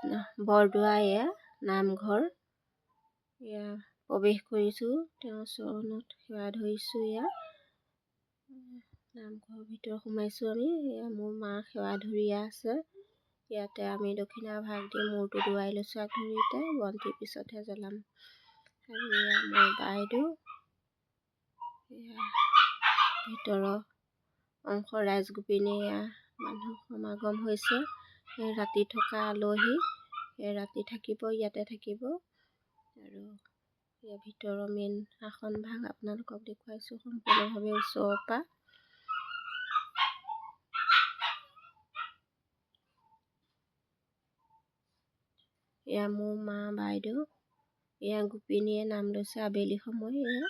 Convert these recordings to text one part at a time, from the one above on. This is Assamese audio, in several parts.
বৰদোৱা এয়া নামঘৰ। এয়া প্ৰৱেশ কৰিছোঁ, তেওঁৰ চৰণত সেৱা ধৰিছোঁ। এয়া নামঘৰৰ ভিতৰত সোমাইছোঁ আমি। এয়া মোৰ মা সেৱা ধৰিয়া আছে। ইয়াতে আমি দক্ষিণা ভাগ দি মূৰটো ধুৱাই লৈছোঁ আগধৰিতে, বন্তি পিছতহে জ্বলাম। আৰু এয়া মোৰ বাইদেউ, এয়া ভিতৰৰ অংশ ৰাজগোপিনী। এয়া মানুহ সমাগম হৈছে, ৰাতি থকা আলহী। ৰাতি থাকিব, ইয়াতে থাকিব। আৰু এয়া ভিতৰৰ মেইন আসন ভাগ আপোনালোকক দেখুৱাইছোঁ সম্পূৰ্ণভাৱে ওচৰৰ পৰা। এয়া মোৰ মা বাইদেউ। এয়া গোপিনীয়ে নাম লৈছে আবেলি সময়। এয়া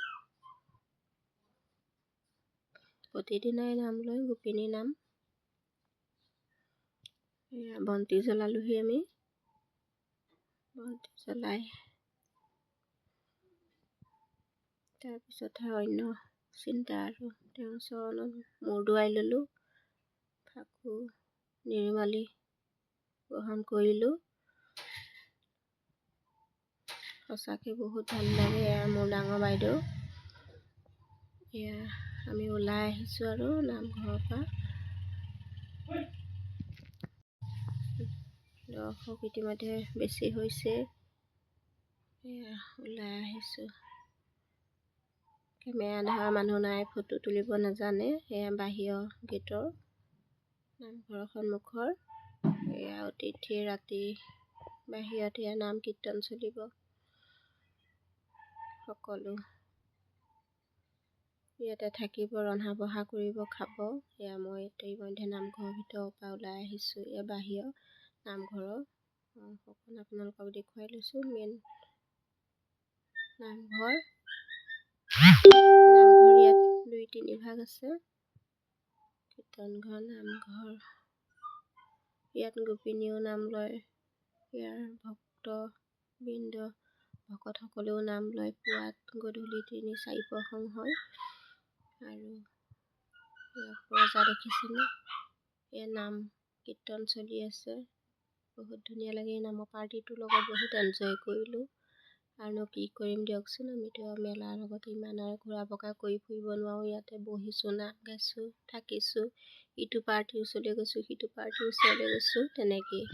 প্ৰতিদিনাই নাম লয় গোপিনী নাম। এয়া বন্তি জ্বলালোহি আমি। বন্তি জ্বলাই তাৰপিছতহে অন্য চিন্তা আৰু। তেওঁৰ চৰণত মূৰ দোৱাই ল'লোঁ, ফাকু নিৰ্মালি গ্ৰহণ কৰিলোঁ। সঁচাকৈ বহুত ভাল লাগে। এয়া মোৰ ডাঙৰ বাইদেউ। এয়া আমি ওলাই আহিছোঁ আৰু নামঘৰৰ পৰা। দৰ্শক ইতিমধ্যে বেছি হৈছে। এয়া ওলাই আহিছোঁ। কেমেৰা ধৰা মানুহ নাই, ফটো তুলিব নাজানে। এয়া বাহিৰৰ গেটৰ নামঘৰৰ সন্মুখৰ। এয়া অতিথি ৰাতি বাহিৰত এয়া নাম কীৰ্তন চলিব। সকলো ইয়াতে থাকিব, ৰন্ধা বঢ়া কৰিব, খাব। এয়া মই ইতিমধ্যে নামঘৰৰ ভিতৰৰ পৰা ওলাই আহিছোঁ। এয়া বাহিৰৰ নামঘৰৰ অংশখন আপোনালোকক দেখুৱাই লৈছোঁ। মেইন নামঘৰ। নামঘৰ ইয়াত 2-3 ভাগ আছে। কীৰ্তনঘৰ, নামঘৰ। ইয়াত গোপিনীয়েও নাম লয়। ইয়াৰ ভক্তবৃন্দ ভকতসকলেও নাম লয়। পুৱাত গধূলি 3-4 প্ৰসংগ হয়। আৰু প্ৰজা দেখিছেনে? এয়া নাম কীৰ্তন চলি আছে। বহুত ধুনীয়া লাগে। নামৰ পাৰ্টিটোৰ লগত বহুত এনজয় কৰিলোঁ। আৰুনো কি কৰিম দিয়কচোন, আমিতো মেলাৰ লগত ইমান আৰু ঘূৰা পকা কৰি ফুৰিব নোৱাৰোঁ। ইয়াতে বহিছোঁ, নাম গাইছোঁ, থাকিছোঁ। ইটো পাৰ্টিৰ ওচৰলৈ গৈছোঁ, সিটো পাৰ্টিৰ ওচৰলৈ গৈছোঁ, তেনেকেই।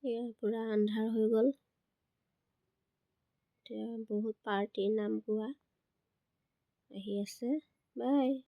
এয়া পুৰা আন্ধাৰ হৈ গ'ল। এতিয়া বহুত পাৰ্টিৰ নাম গোৱা আহি আছে। বাই।